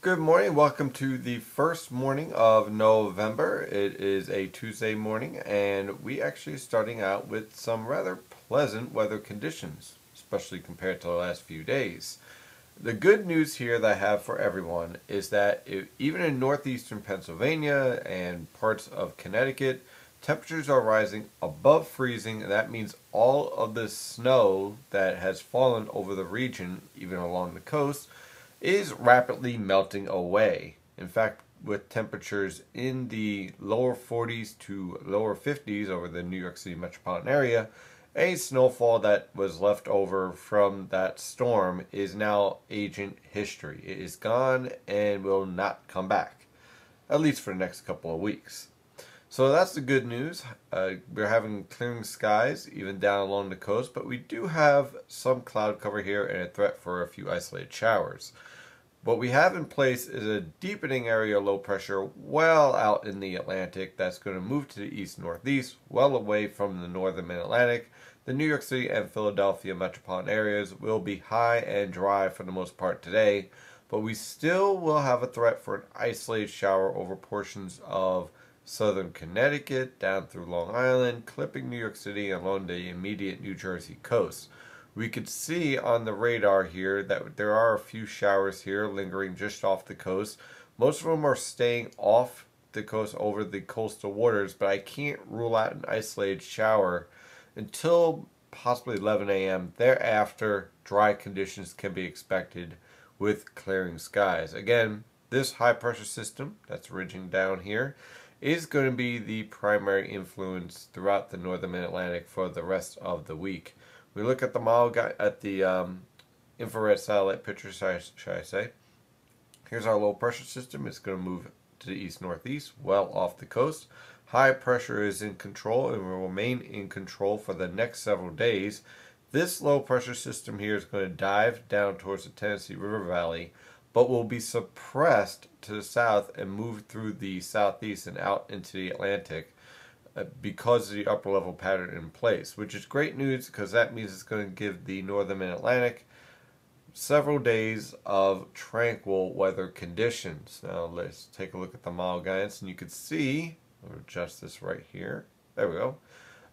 Good morning. Welcome to the first morning of November. It is a Tuesday morning, and we actually are starting out with some rather pleasant weather conditions, especially compared to the last few days. The good news here that I have for everyone is that even in northeastern Pennsylvania and parts of Connecticut, temperatures are rising above freezing, and that means all of the snow that has fallen over the region, even along the coast, is rapidly melting away. In fact, with temperatures in the lower 40s to lower 50s over the New York City metropolitan area, a snowfall that was left over from that storm is now ancient history. It is gone and will not come back, at least for the next couple of weeks. So that's the good news. We're having clearing skies even down along the coast, but we do have some cloud cover here and a threat for a few isolated showers. What we have in place is a deepening area of low pressure well out in the Atlantic that's going to move to the east-northeast, well away from the northern mid-Atlantic. The New York City and Philadelphia metropolitan areas will be high and dry for the most part today, but we still will have a threat for an isolated shower over portions of southern Connecticut, down through Long Island, clipping New York City along the immediate New Jersey coast. We could see on the radar here that there are a few showers here lingering just off the coast. Most of them are staying off the coast over the coastal waters, but I can't rule out an isolated shower until possibly 11 a.m. Thereafter, dry conditions can be expected with clearing skies. Again, this high pressure system that's ridging down here is going to be the primary influence throughout the northern Mid-Atlantic for the rest of the week. We look at the infrared satellite picture, should I say. Here's our low pressure system. It's going to move to the east-northeast, well off the coast. High pressure is in control and will remain in control for the next several days. This low pressure system here is going to dive down towards the Tennessee River Valley, but will be suppressed to the south and move through the southeast and out into the Atlantic because of the upper level pattern in place, which is great news because that means it's going to give the northern Mid-Atlantic several days of tranquil weather conditions. Now let's take a look at the model guidance, and you can see, I'll adjust this right here. There we go.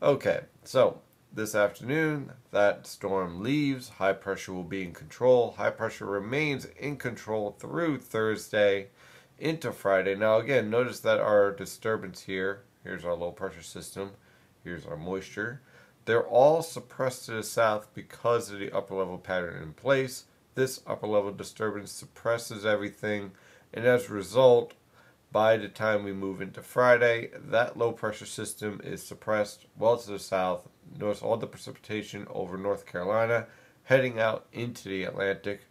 Okay, so this afternoon, that storm leaves. High pressure will be in control. High pressure remains in control through Thursday into Friday. Now again, notice that our disturbance here, here's our low pressure system, here's our moisture. They're all suppressed to the south because of the upper level pattern in place. This upper level disturbance suppresses everything, and as a result, by the time we move into Friday, that low pressure system is suppressed well to the south. Notice all the precipitation over North Carolina heading out into the Atlantic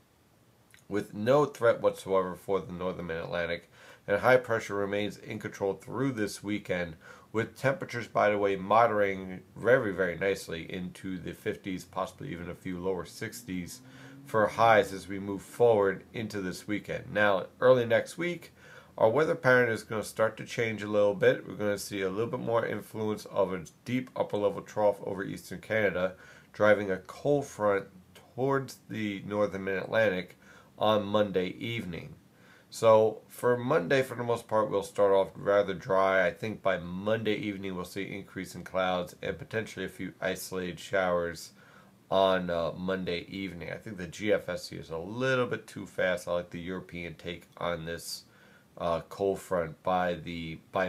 with no threat whatsoever for the northern Mid-Atlantic. And high pressure remains in control through this weekend, with temperatures, by the way, moderating very, very nicely into the 50s, possibly even a few lower 60s for highs as we move forward into this weekend. Now, early next week, our weather pattern is going to start to change a little bit. We're going to see a little bit more influence of a deep upper level trough over eastern Canada, driving a cold front towards the northern Mid-Atlantic on Monday evening. So for Monday, for the most part, we'll start off rather dry. I think by Monday evening, we'll see increase in clouds and potentially a few isolated showers on Monday evening. I think the GFS is a little bit too fast. I like the European take on this cold front by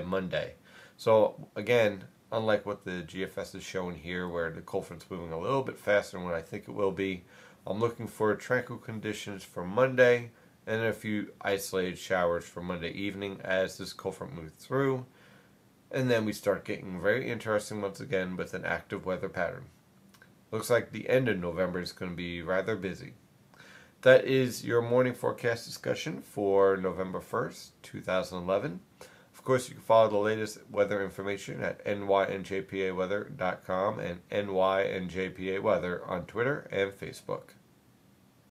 Monday. So again, unlike what the GFS is showing here, where the cold front's moving a little bit faster than what I think it will be, I'm looking for tranquil conditions for Monday and a few isolated showers for Monday evening as this cold front moves through. And then we start getting very interesting once again with an active weather pattern. Looks like the end of November is going to be rather busy. That is your morning forecast discussion for November 1st, 2011. Of course, you can follow the latest weather information at nynjpaweather.com and nynjpaweather on Twitter and Facebook.